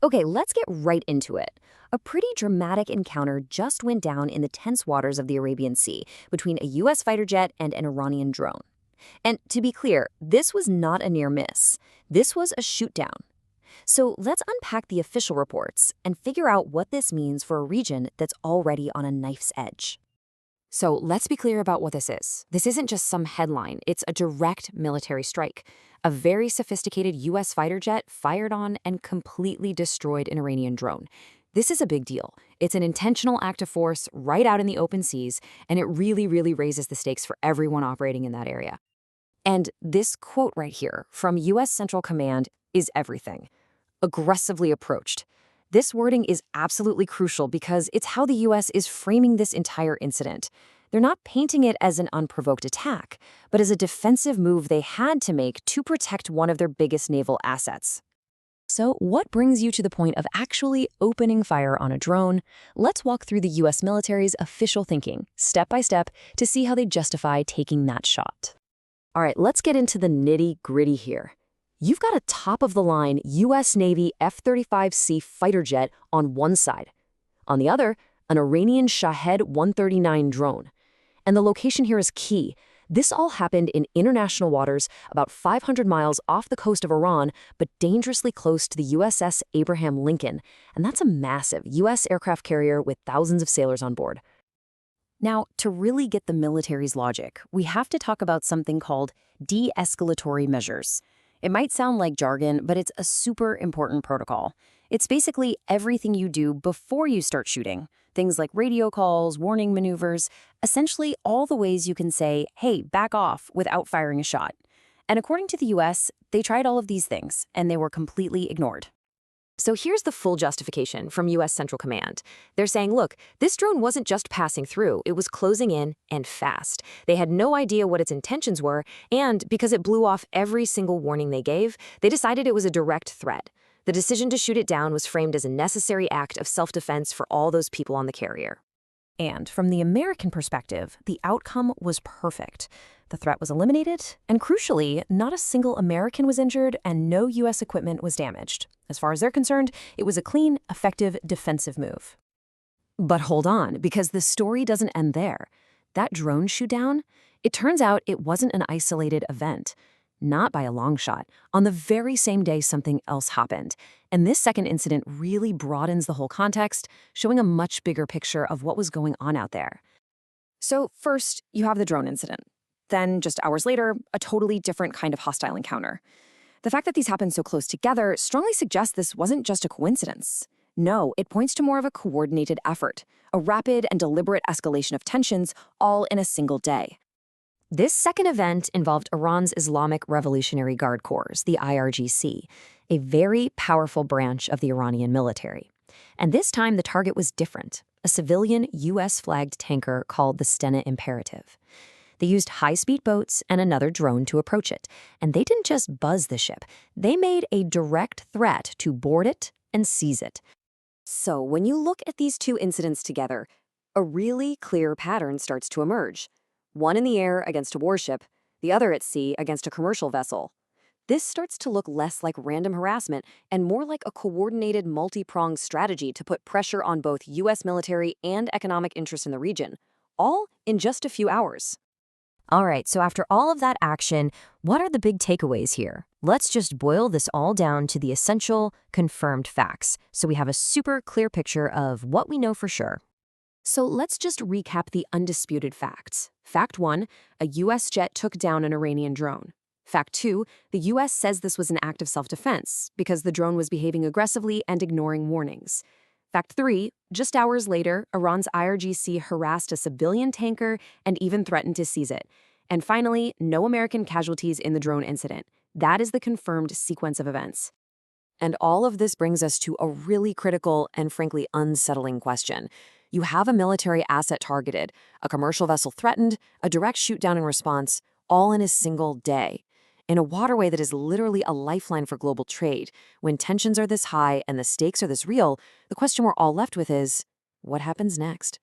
Okay, let's get right into it. A pretty dramatic encounter just went down in the tense waters of the Arabian Sea between a U.S. fighter jet and an Iranian drone. And to be clear, this was not a near miss. This was a shootdown. So let's unpack the official reports and figure out what this means for a region that's already on a knife's edge. So let's be clear about what this is. This isn't just some headline, it's a direct military strike. A very sophisticated U.S. fighter jet fired on and completely destroyed an Iranian drone. This is a big deal. It's an intentional act of force right out in the open seas, and it really raises the stakes for everyone operating in that area. And this quote right here from U.S. Central Command is everything. Aggressively approached. This wording is absolutely crucial because it's how the U.S. is framing this entire incident. They're not painting it as an unprovoked attack, but as a defensive move they had to make to protect one of their biggest naval assets. So what brings you to the point of actually opening fire on a drone? Let's walk through the U.S. military's official thinking, step by step, to see how they justify taking that shot. All right, let's get into the nitty-gritty here. You've got a top-of-the-line U.S. Navy F-35C fighter jet on one side. On the other, an Iranian Shahed 139 drone. And the location here is key. This all happened in international waters about 500 miles off the coast of Iran, but dangerously close to the USS Abraham Lincoln. And that's a massive U.S. aircraft carrier with thousands of sailors on board. Now, to really get the military's logic, we have to talk about something called de-escalatory measures. It might sound like jargon, but it's a super important protocol. It's basically everything you do before you start shooting. Things like radio calls, warning maneuvers, essentially all the ways you can say, hey, back off without firing a shot. And according to the US, they tried all of these things, and they were completely ignored. So here's the full justification from U.S. Central Command. They're saying, look, this drone wasn't just passing through, it was closing in and fast. They had no idea what its intentions were, and because it blew off every single warning they gave, they decided it was a direct threat. The decision to shoot it down was framed as a necessary act of self-defense for all those people on the carrier. And from the American perspective, the outcome was perfect. The threat was eliminated, and crucially, not a single American was injured and no U.S. equipment was damaged. As far as they're concerned, it was a clean, effective defensive move. But hold on, because the story doesn't end there. That drone shootdown, it turns out it wasn't an isolated event. Not by a long shot. On the very same day, something else happened. And this second incident really broadens the whole context, showing a much bigger picture of what was going on out there. So first, you have the drone incident. Then, just hours later, a totally different kind of hostile encounter. The fact that these happened so close together strongly suggests this wasn't just a coincidence. No, it points to more of a coordinated effort, a rapid and deliberate escalation of tensions, all in a single day. This second event involved Iran's Islamic Revolutionary Guard Corps, the IRGC, a very powerful branch of the Iranian military. And this time the target was different, a civilian U.S.-flagged tanker called the Stena Imperative. They used high-speed boats and another drone to approach it, and they didn't just buzz the ship. They made a direct threat to board it and seize it. So when you look at these two incidents together, a really clear pattern starts to emerge. One in the air against a warship, the other at sea against a commercial vessel. This starts to look less like random harassment and more like a coordinated multi-pronged strategy to put pressure on both U.S. military and economic interests in the region, all in just a few hours. All right, so after all of that action, what are the big takeaways here? Let's just boil this all down to the essential, confirmed facts, so we have a super clear picture of what we know for sure. So let's just recap the undisputed facts. Fact 1, a U.S. jet took down an Iranian drone. Fact 2, the U.S. says this was an act of self-defense because the drone was behaving aggressively and ignoring warnings. Fact 3, just hours later, Iran's IRGC harassed a civilian tanker and even threatened to seize it. And finally, no American casualties in the drone incident. That is the confirmed sequence of events. And all of this brings us to a really critical and frankly unsettling question. You have a military asset targeted, a commercial vessel threatened, a direct shootdown in response, all in a single day. In a waterway that is literally a lifeline for global trade, when tensions are this high and the stakes are this real, the question we're all left with is, what happens next?